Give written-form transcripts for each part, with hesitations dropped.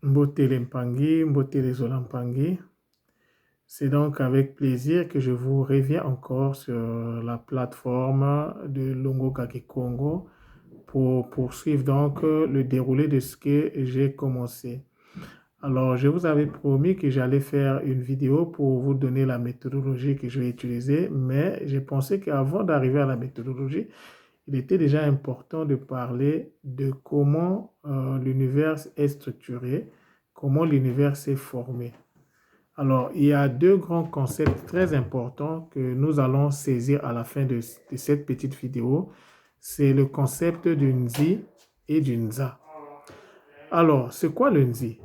Mbotele Mpangi, Mbotele Zolampangi. C'est donc avec plaisir que je vous reviens encore sur la plateforme de Longo Kaki Congo pour poursuivre donc le déroulé de ce que j'ai commencé. Alors, je vous avais promis que j'allais faire une vidéo pour vous donner la méthodologie que je vais utiliser, mais j'ai pensé qu'avant d'arriver à la méthodologie, il était déjà important de parler de comment l'univers est structuré, comment l'univers s'est formé. Alors, il y a deux grands concepts très importants que nous allons saisir à la fin de cette petite vidéo. C'est le concept du Nzi et du Nza. Alors, c'est quoi le Nzi?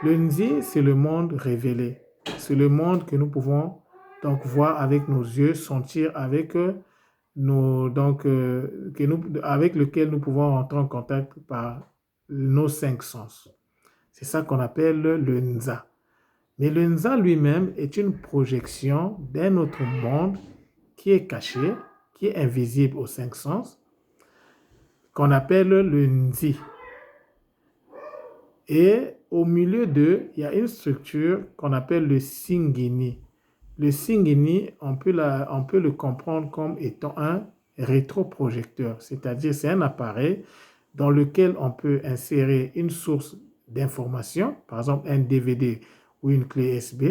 Le Nzi, c'est le monde révélé. C'est le monde que nous pouvons donc voir avec nos yeux, sentir avec avec lequel nous pouvons rentrer en contact par nos cinq sens. C'est ça qu'on appelle le Nza. Mais le Nza lui-même est une projection d'un autre monde qui est caché, qui est invisible aux cinq sens, qu'on appelle le Nzi. Et au milieu d'eux, il y a une structure qu'on appelle le Singini. Le Singini, on peut le comprendre comme étant un rétroprojecteur, c'est-à-dire c'est un appareil dans lequel on peut insérer une source d'information, par exemple un DVD ou une clé USB,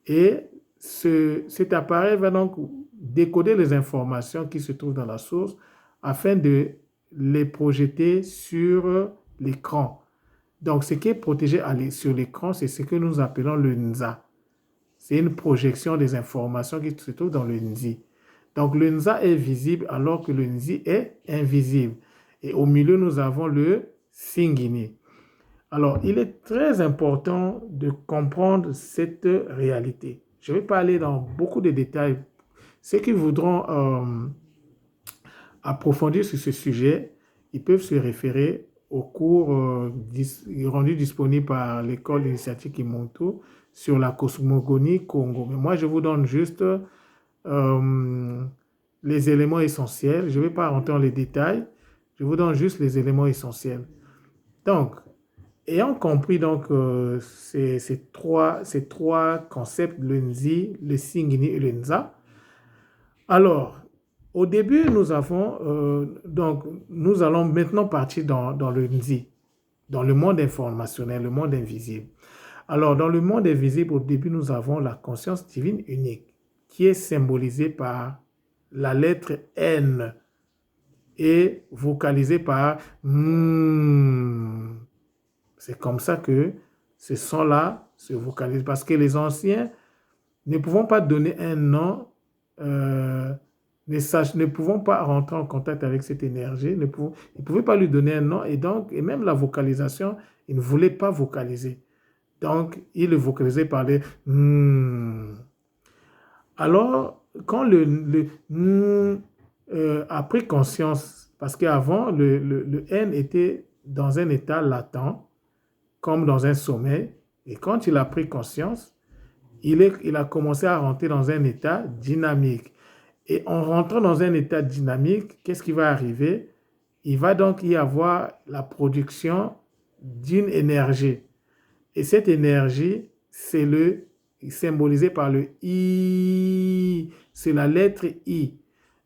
et cet appareil va donc décoder les informations qui se trouvent dans la source afin de les projeter sur l'écran. Donc, ce qui est protégé sur l'écran, c'est ce que nous appelons le Nza. C'est une projection des informations qui se trouvent dans le Nzi. Donc, le Nza est visible alors que le Nzi est invisible. Et au milieu, nous avons le Singini. Alors, il est très important de comprendre cette réalité. Je ne vais pas aller dans beaucoup de détails. Ceux qui voudront approfondir sur ce sujet, ils peuvent se référer au cours rendu disponible par l'école initiatique Kimontu sur la cosmogonie Congo. Mais moi, je vous donne juste les éléments essentiels. Je ne vais pas rentrer dans les détails. Je vous donne juste les éléments essentiels. Donc, ayant compris donc, ces trois concepts, le Nzi, le Singini et le Nza, alors, au début, nous allons maintenant partir dans le Nzi, dans le monde informationnel, le monde invisible. Alors, dans le monde invisible, au début, nous avons la conscience divine unique, qui est symbolisée par la lettre N et vocalisée par C'est comme ça que ce son-là se vocalise, parce que les anciens ne pouvant pas donner un nom, ne pouvant pas rentrer en contact avec cette énergie, ils ne pouvaient pas lui donner un nom, et même la vocalisation, ils ne voulaient pas vocaliser. Donc, ils le vocalisaient par les Alors, quand le a pris conscience, parce qu'avant, le N était dans un état latent, comme dans un sommeil, et quand il a pris conscience, il a commencé à rentrer dans un état dynamique. Et en rentrant dans un état dynamique, qu'est-ce qui va arriver? Il va donc y avoir la production d'une énergie. Et cette énergie, c'est symbolisé par le I. C'est la lettre I.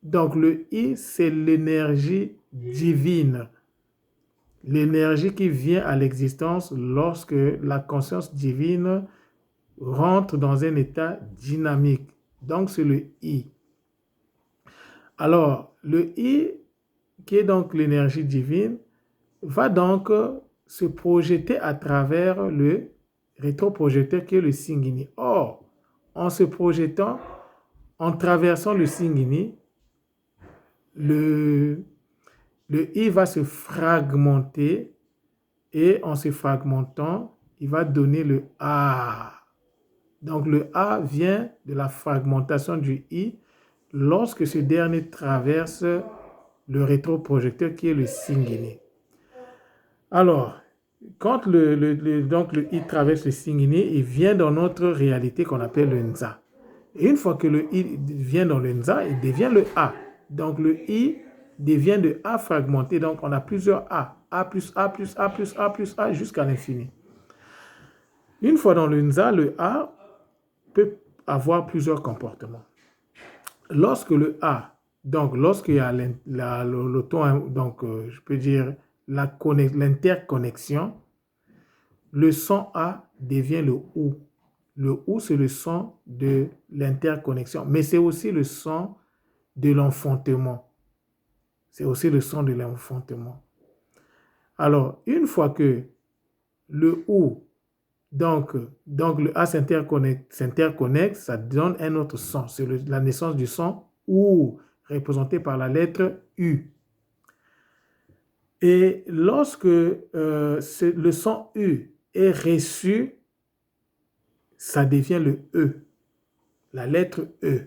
Donc le I, c'est l'énergie divine. L'énergie qui vient à l'existence lorsque la conscience divine rentre dans un état dynamique. Donc, c'est le I. Alors, le I, qui est donc l'énergie divine, va donc se projeter à travers le rétroprojecteur qui est le Singini. Or, en se projetant, en traversant le Singini, le I va se fragmenter et en se fragmentant, il va donner le A. Donc, le A vient de la fragmentation du I lorsque ce dernier traverse le rétroprojecteur qui est le Singini. Alors, quand donc le I traverse le Singini, il vient dans notre réalité qu'on appelle le Nza. Et une fois que le I vient dans le Nza, il devient le A. Donc, le I devient de A fragmenté. Donc, on a plusieurs A. A plus A plus A plus A plus A jusqu'à l'infini. Une fois dans le Nza, le A peut avoir plusieurs comportements. Lorsque le A, donc lorsqu'il y a le ton, donc je peux dire l'interconnexion, le son A devient le OU. Le OU, c'est le son de l'interconnexion, mais c'est aussi le son de l'enfantement. C'est aussi le son de l'enfantement. Alors, une fois que le OU, donc le A s'interconnecte, ça donne un autre son. C'est la naissance du son OU, représenté par la lettre U. Et lorsque le son U est reçu, ça devient le E, la lettre E,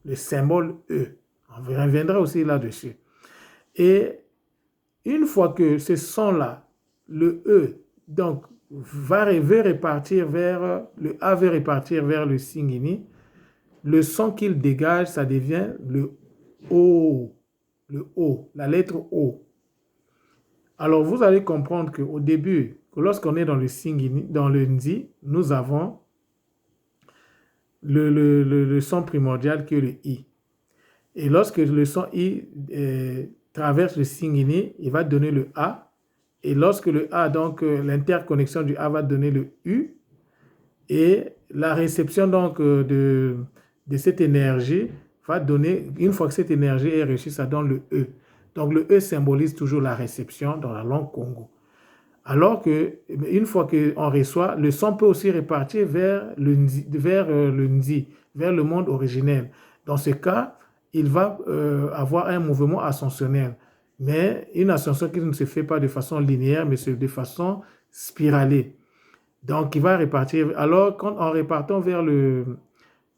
le symbole E. On reviendra aussi là-dessus. Et une fois que ce son-là, le E, donc, veut repartir vers, le A veut repartir vers le Singini, le son qu'il dégage, ça devient le O, la lettre O. Alors, vous allez comprendre qu'au début, lorsqu'on est dans le Singini, dans le Nzi, nous avons le son primordial qui est le I. Et lorsque le son I traverse le Singini, il va donner le A. Et lorsque le A, donc l'interconnexion du A va donner le U. Et la réception donc de cette énergie va donner, une fois que cette énergie est reçue, ça donne le E. Donc le E symbolise toujours la réception dans la langue Congo. Alors qu'une fois qu'on reçoit, le son peut aussi repartir vers le Nzi, vers le monde originel. Dans ce cas, il va avoir un mouvement ascensionnel, mais une ascension qui ne se fait pas de façon linéaire, mais de façon spiralée. Donc, il va repartir. Alors, en repartant vers le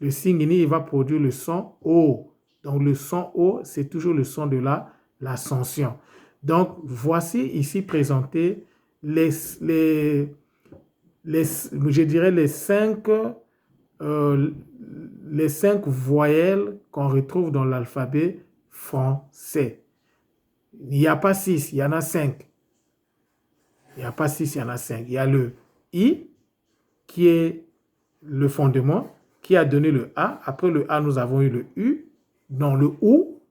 Singini, il va produire le son O. Donc, le son O, c'est toujours le son de l'ascension. Donc, voici ici présenté je dirais les cinq voyelles qu'on retrouve dans l'alphabet français. Il n'y a pas 6, il y en a 5. Il n'y a pas 6, il y en a 5. Il y a le I, qui est le fondement, qui a donné le A. Après le A, nous avons eu le U. Dans le OU,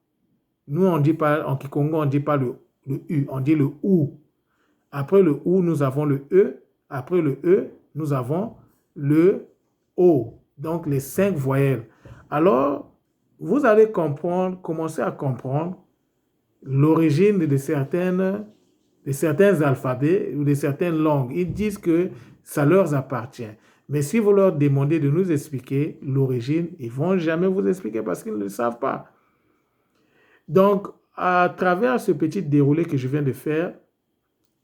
nous, on dit pas, en Kikongo, on ne dit pas le U, on dit le OU. Après le OU, nous avons le E. Après le E, nous avons le O. Donc, les 5 voyelles. Alors, vous allez commencer à comprendre l'origine de certains alphabets ou de certaines langues. Ils disent que ça leur appartient. Mais si vous leur demandez de nous expliquer l'origine, ils ne vont jamais vous expliquer parce qu'ils ne le savent pas. Donc, à travers ce petit déroulé que je viens de faire,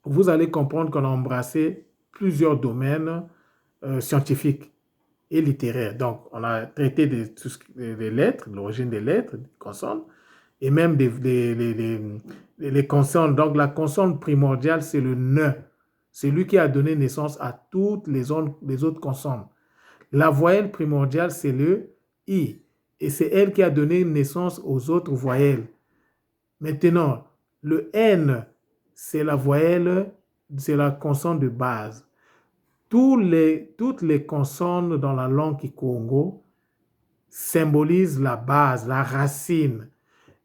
vous allez comprendre qu'on a embrassé plusieurs domaines scientifiques et littéraires. Donc, on a traité des lettres, l'origine des lettres, des consonnes, et même les consonnes. Donc, la consonne primordiale, c'est le ne. C'est lui qui a donné naissance à toutes les autres consonnes. La voyelle primordiale, c'est le I. Et c'est elle qui a donné naissance aux autres voyelles. Maintenant, le N, c'est la voyelle, c'est la consonne de base. Toutes les consonnes dans la langue kikongo symbolisent la base, la racine.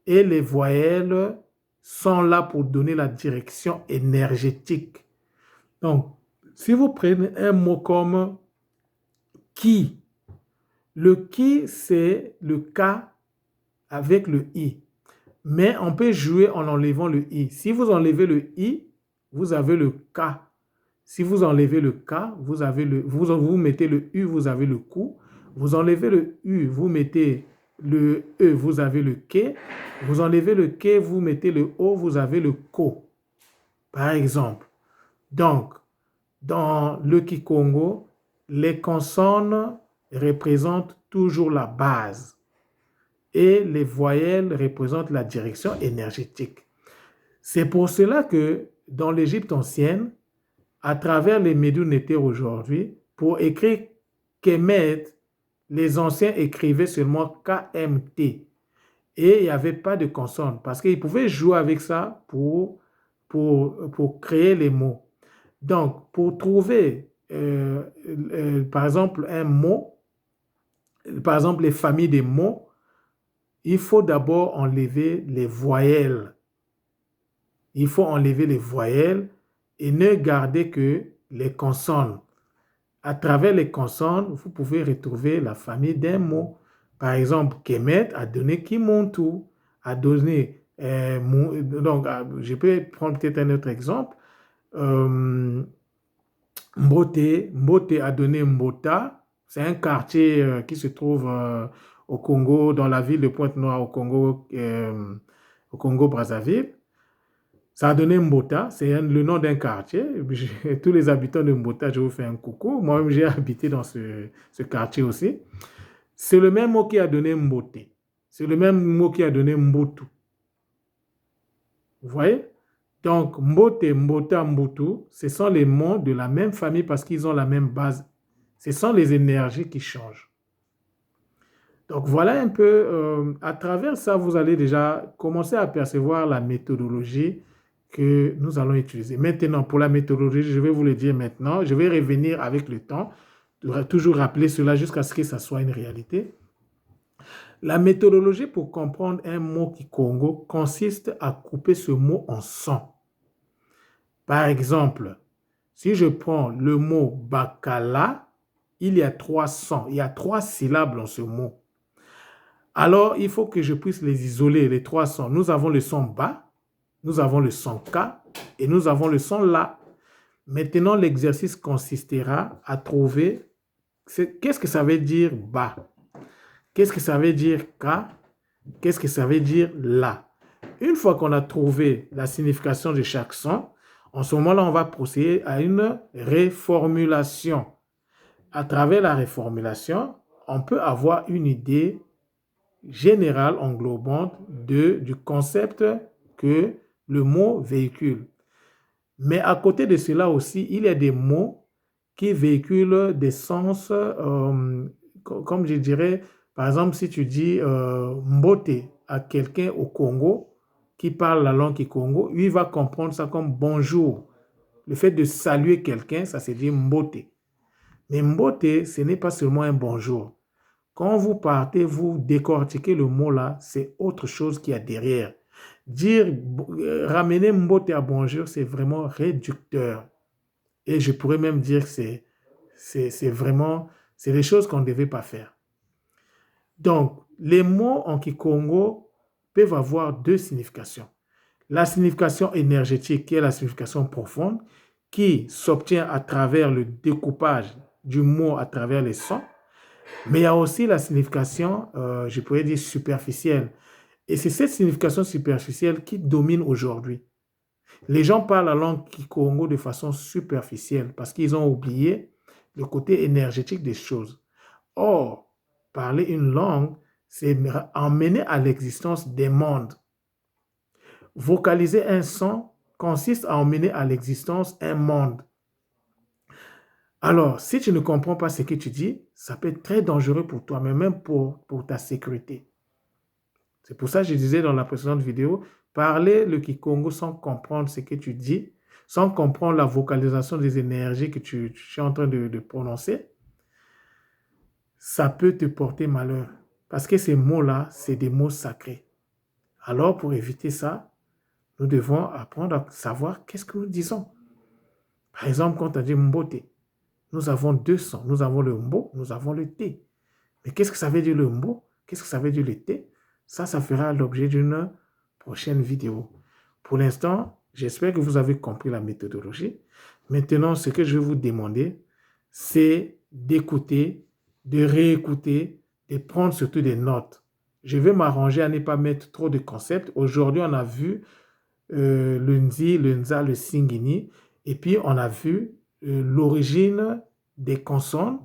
Et les voyelles sont là pour donner la direction énergétique. Donc, si vous prenez un mot comme qui, le qui, c'est le K avec le I. Mais on peut jouer en enlevant le I. Si vous enlevez le I, vous avez le K. Si vous enlevez le K, vous mettez le U, vous avez le coup. Vous enlevez le U, vous mettez le E, vous avez le K. Vous enlevez le K, vous mettez le O, vous avez le ko. Par exemple. Donc, dans le Kikongo, les consonnes représentent toujours la base et les voyelles représentent la direction énergétique. C'est pour cela que dans l'Égypte ancienne, à travers les Médou-Néter aujourd'hui, pour écrire Kemet, les anciens écrivaient seulement KMT. Et il n'y avait pas de consonne parce qu'ils pouvaient jouer avec ça pour créer les mots. Donc, pour trouver par exemple, un mot, par exemple, les familles des mots, il faut d'abord enlever les voyelles. Il faut enlever les voyelles et ne garder que les consonnes. À travers les consonnes, vous pouvez retrouver la famille d'un mot. Par exemple, Kemet a donné Kimuntu, a donné... donc, je peux prendre peut-être un autre exemple. Mbote a donné Mbota. C'est un quartier qui se trouve au Congo, dans la ville de Pointe-Noire, au Congo-Brazzaville. Ça a donné Mbota, c'est le nom d'un quartier. Tous les habitants de Mbota, je vous fais un coucou. Moi-même, j'ai habité dans ce quartier aussi. C'est le même mot qui a donné Mbote. C'est le même mot qui a donné Mbutu. Vous voyez? Donc, Mbote, Mbota, Mbutu, ce sont les mots de la même famille parce qu'ils ont la même base. Ce sont les énergies qui changent. Donc, voilà un peu, à travers ça, vous allez déjà commencer à percevoir la méthodologie que nous allons utiliser. Maintenant, pour la méthodologie, je vais vous le dire maintenant. Je vais revenir avec le temps, toujours rappeler cela jusqu'à ce que ça soit une réalité. La méthodologie pour comprendre un mot Kikongo consiste à couper ce mot en sons. Par exemple, si je prends le mot bakala, il y a 3 sons, il y a 3 syllabes dans ce mot. Alors, il faut que je puisse les isoler, les 3 sons. Nous avons le son ba, nous avons le son ka et nous avons le son la. Maintenant, l'exercice consistera à trouver qu'est-ce que ça veut dire ba, qu'est-ce que ça veut dire ka, qu'est-ce que ça veut dire la. Une fois qu'on a trouvé la signification de chaque son, en ce moment-là, on va procéder à une réformulation. À travers la réformulation, on peut avoir une idée générale, englobante du concept que le mot véhicule. Mais à côté de cela aussi, il y a des mots qui véhiculent des sens, comme je dirais, par exemple, si tu dis mbote à quelqu'un au Congo qui parle la langue Kikongo, lui va comprendre ça comme bonjour. Le fait de saluer quelqu'un, ça se dit mbote. Mais mbote, ce n'est pas seulement un bonjour. Quand vous partez, vous décortiquez le mot là, c'est autre chose qu'il y a derrière. Ramener mbote à bonjour, c'est vraiment réducteur. Et je pourrais même dire que c'est des choses qu'on ne devait pas faire. Donc, les mots en Kikongo peuvent avoir 2 significations. La signification énergétique, qui est la signification profonde, qui s'obtient à travers le découpage du mot à travers les sons. Mais il y a aussi la signification, je pourrais dire, superficielle. Et c'est cette signification superficielle qui domine aujourd'hui. Les gens parlent la langue Kikongo de façon superficielle parce qu'ils ont oublié le côté énergétique des choses. Or, parler une langue, c'est emmener à l'existence des mondes. Vocaliser un son consiste à emmener à l'existence un monde. Alors, si tu ne comprends pas ce que tu dis, ça peut être très dangereux pour toi, mais même pour ta sécurité. C'est pour ça que je disais dans la précédente vidéo, parler le Kikongo sans comprendre ce que tu dis, sans comprendre la vocalisation des énergies que tu es en train de prononcer, ça peut te porter malheur. Parce que ces mots-là, c'est des mots sacrés. Alors, pour éviter ça, nous devons apprendre à savoir qu'est-ce que nous disons. Par exemple, quand tu as dit mbote, nous avons 2 sons. Nous avons le mbo, nous avons le t. Mais qu'est-ce que ça veut dire le mbo? Qu'est-ce que ça veut dire le t? Ça fera l'objet d'une prochaine vidéo. Pour l'instant, j'espère que vous avez compris la méthodologie. Maintenant, ce que je vais vous demander, c'est d'écouter, de réécouter, de prendre surtout des notes. Je vais m'arranger à ne pas mettre trop de concepts. Aujourd'hui, on a vu le Nzi, le Nza, le Singini. Et puis, on a vu l'origine des consonnes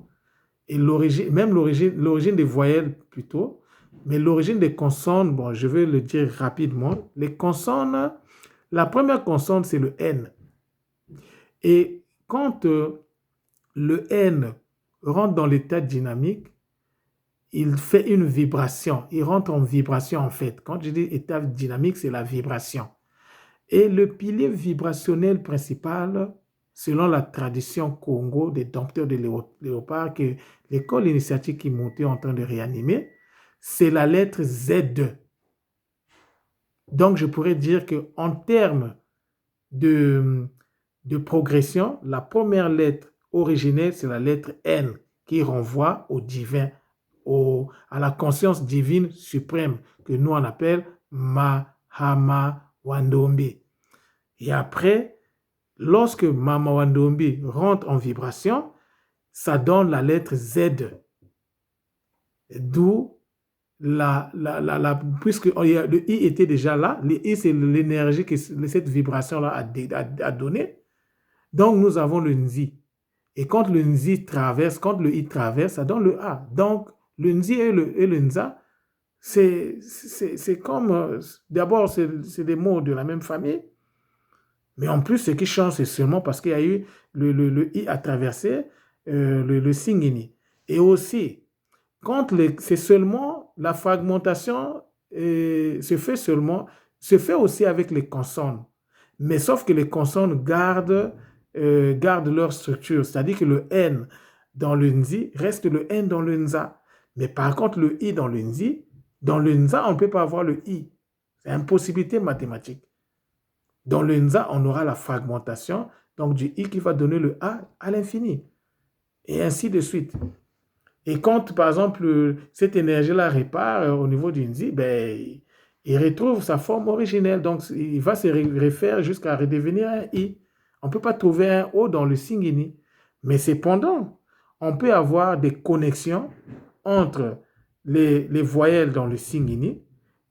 et l'origine des voyelles plutôt. Mais l'origine des consonnes, bon, je vais le dire rapidement. Les consonnes, la première consonne, c'est le N. Et quand le N rentre dans l'état dynamique, il fait une vibration. Il rentre en vibration, en fait. Quand je dis état dynamique, c'est la vibration. Et le pilier vibrationnel principal, selon la tradition Congo des dompteurs de léopard, que l'école initiatique qui montait en train de réanimer, c'est la lettre Z. Donc, je pourrais dire qu'en termes de progression, la première lettre originelle, c'est la lettre N, qui renvoie au divin, à la conscience divine suprême, que nous on appelle Mahama Wandombe. Et après, lorsque Mahama Wandombe rentre en vibration, ça donne la lettre Z. D'où puisque le I était déjà là, le I c'est l'énergie que cette vibration-là a donné. Donc nous avons le Nzi. Et quand le Nzi traverse, quand le I traverse, ça donne le A. Donc le Nzi et le Nza, c'est comme, d'abord c'est des mots de la même famille, mais en plus ce qui change c'est seulement parce qu'il y a eu le I a traversé le Singini. Et aussi, c'est seulement la fragmentation se fait aussi avec les consonnes. Mais sauf que les consonnes gardent leur structure. C'est-à-dire que le N dans le Nzi reste le N dans le Nza. Mais par contre, le I dans le Nzi, dans le Nza, on ne peut pas avoir le I. C'est une impossibilité mathématique. Dans le Nza, on aura la fragmentation, donc du I qui va donner le A à l'infini. Et ainsi de suite. Et quand, par exemple, cette énergie-là répare au niveau du Nzi, ben, il retrouve sa forme originelle. Donc, il va se refaire jusqu'à redevenir un I. On ne peut pas trouver un O dans le Singini. Mais cependant, on peut avoir des connexions entre les voyelles dans le Singini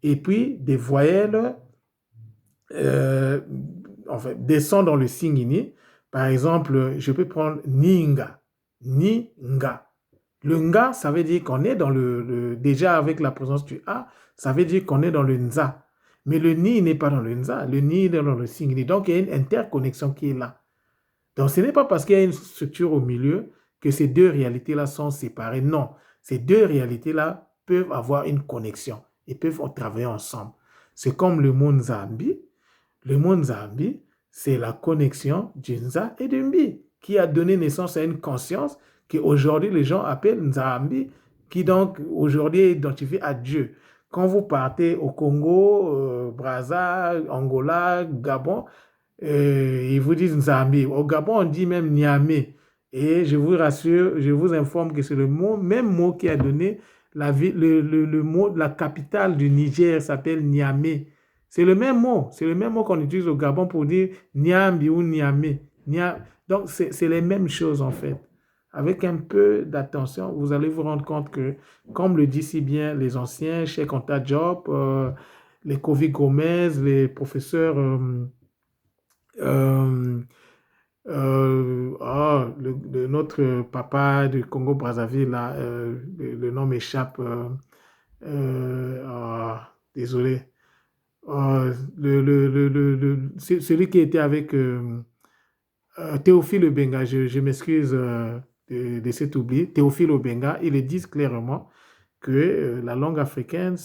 et puis des voyelles des sons dans le Singini. Par exemple, je peux prendre Ninga. Ninga. Le Nga, ça veut dire qu'on est dans déjà avec la présence du A, ça veut dire qu'on est dans le Nza. Mais le Ni n'est pas dans le Nza, le Ni est dans le Singini. Donc, il y a une interconnexion qui est là. Donc, ce n'est pas parce qu'il y a une structure au milieu que ces deux réalités-là sont séparées. Non, ces deux réalités-là peuvent avoir une connexion et peuvent travailler ensemble. C'est comme le mot Nzambi. Le mot Nzambi, c'est la connexion du Nza et du Mbi qui a donné naissance à une conscience qu'aujourd'hui les gens appellent Nzambi, qui donc aujourd'hui est identifié à Dieu. Quand vous partez au Congo, Brazza, Angola, Gabon, ils vous disent Nzambi. Au Gabon, on dit même Niamey. Et je vous rassure, je vous informe que c'est le même mot qui a donné le mot de la capitale du Niger s'appelle Niamey. C'est le même mot qu'on utilise au Gabon pour dire Niambi ou Niamey. Donc, c'est les mêmes choses en fait. Avec un peu d'attention, vous allez vous rendre compte que, comme le disent si bien les anciens, Cheikh Anta Diop, les Kofi Gomez, les professeurs, notre papa du Congo-Brazzaville, là, le nom m'échappe, désolé, celui qui était avec Théophile Obenga, je m'excuse de cet oubli, Théophile Obenga, ils le disent clairement que la langue africaine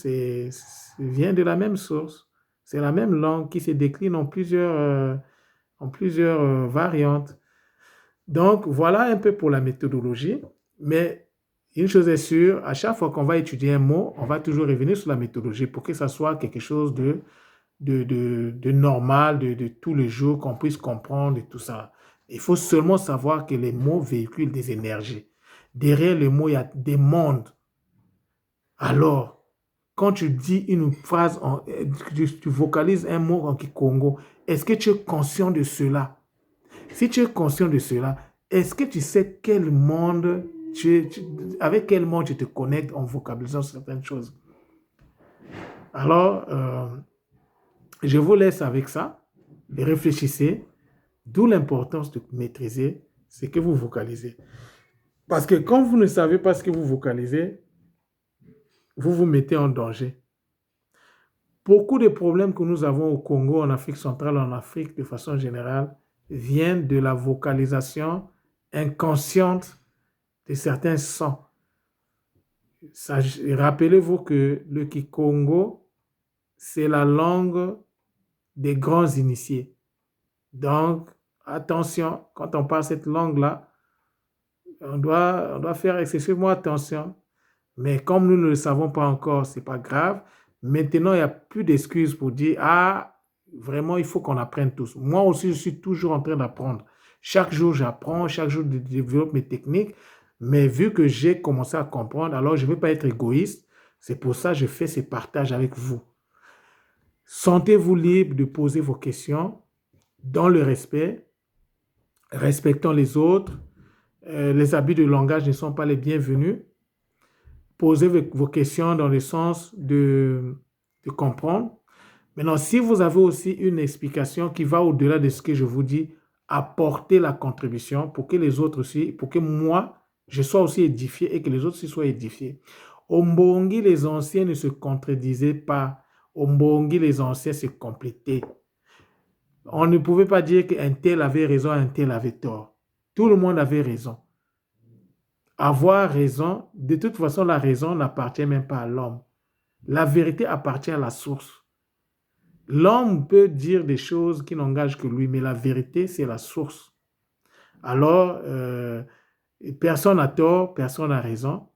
vient de la même source. C'est la même langue qui se décline en plusieurs variantes. Donc, voilà un peu pour la méthodologie. Mais une chose est sûre, à chaque fois qu'on va étudier un mot, on va toujours revenir sur la méthodologie pour que ça soit quelque chose de normal, de tous les jours, qu'on puisse comprendre et tout ça. Il faut seulement savoir que les mots véhiculent des énergies. Derrière les mots, il y a des mondes. Alors, quand tu dis une phrase, tu vocalises un mot en Kikongo, est-ce que tu es conscient de cela? Si tu es conscient de cela, est-ce que tu sais quel monde avec quel monde tu te connectes en vocalisant certaines choses? Alors, je vous laisse avec ça et réfléchissez, d'où l'importance de maîtriser ce que vous vocalisez. Parce que quand vous ne savez pas ce que vous vocalisez, vous vous mettez en danger. Beaucoup de problèmes que nous avons au Congo, en Afrique centrale, en Afrique de façon générale, viennent de la vocalisation inconsciente de certains sons. Rappelez-vous que le Kikongo, c'est la langue des grands initiés. Donc, attention, quand on parle cette langue-là, on doit faire excessivement attention. Mais comme nous ne le savons pas encore, ce n'est pas grave. Maintenant, il n'y a plus d'excuses pour dire, ah, vraiment, il faut qu'on apprenne tous. Moi aussi, je suis toujours en train d'apprendre. Chaque jour, j'apprends, chaque jour, je développe mes techniques. Mais vu que j'ai commencé à comprendre, alors je ne veux pas être égoïste. C'est pour ça que je fais ces partages avec vous. Sentez-vous libre de poser vos questions dans le respect, respectant les autres. Les abus de langage ne sont pas les bienvenus. Posez vos questions dans le sens de comprendre. Maintenant, si vous avez aussi une explication qui va au-delà de ce que je vous dis, apportez la contribution pour que les autres aussi, pour que moi, je sois aussi édifié et que les autres aussi soient édifiés. Au Mbongi, les anciens ne se contredisaient pas. Au Mbongi, les anciens se complétaient. On ne pouvait pas dire qu'un tel avait raison, un tel avait tort. Tout le monde avait raison. Avoir raison, de toute façon, la raison n'appartient même pas à l'homme. La vérité appartient à la source. L'homme peut dire des choses qui n'engagent que lui, mais la vérité, c'est la source. Alors, personne n'a tort, personne n'a raison.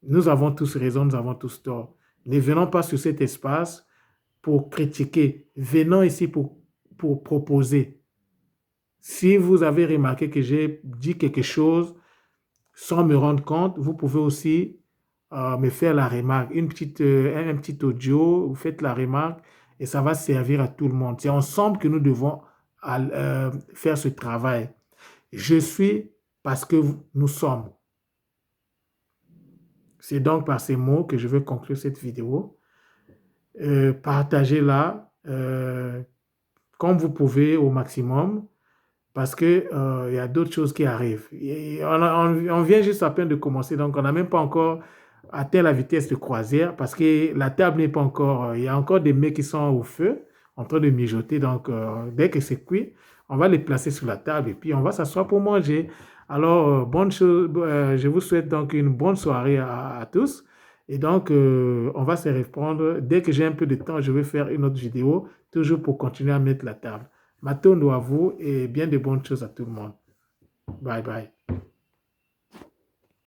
Nous avons tous raison, nous avons tous tort. Ne venons pas sur cet espace pour critiquer. Venons ici pour proposer. Si vous avez remarqué que j'ai dit quelque chose sans me rendre compte, vous pouvez aussi me faire la remarque. Un petit audio, vous faites la remarque et ça va servir à tout le monde. C'est ensemble que nous devons faire ce travail. Je suis parce que nous sommes. C'est donc par ces mots que je veux conclure cette vidéo. Partagez-la comme vous pouvez au maximum parce qu'il y a d'autres choses qui arrivent. Et on vient juste à peine de commencer, donc on n'a même pas encore atteint la vitesse de croisière parce que la table n'est pas encore... il y a encore des mets qui sont au feu, en train de mijoter. Donc, dès que c'est cuit, on va les placer sur la table et puis on va s'asseoir pour manger. Alors, bonne chose, je vous souhaite donc une bonne soirée à tous. Et donc, on va se reprendre. Dès que j'ai un peu de temps, je vais faire une autre vidéo, toujours pour continuer à mettre la table. Matondo à vous et bien de bonnes choses à tout le monde. Bye bye.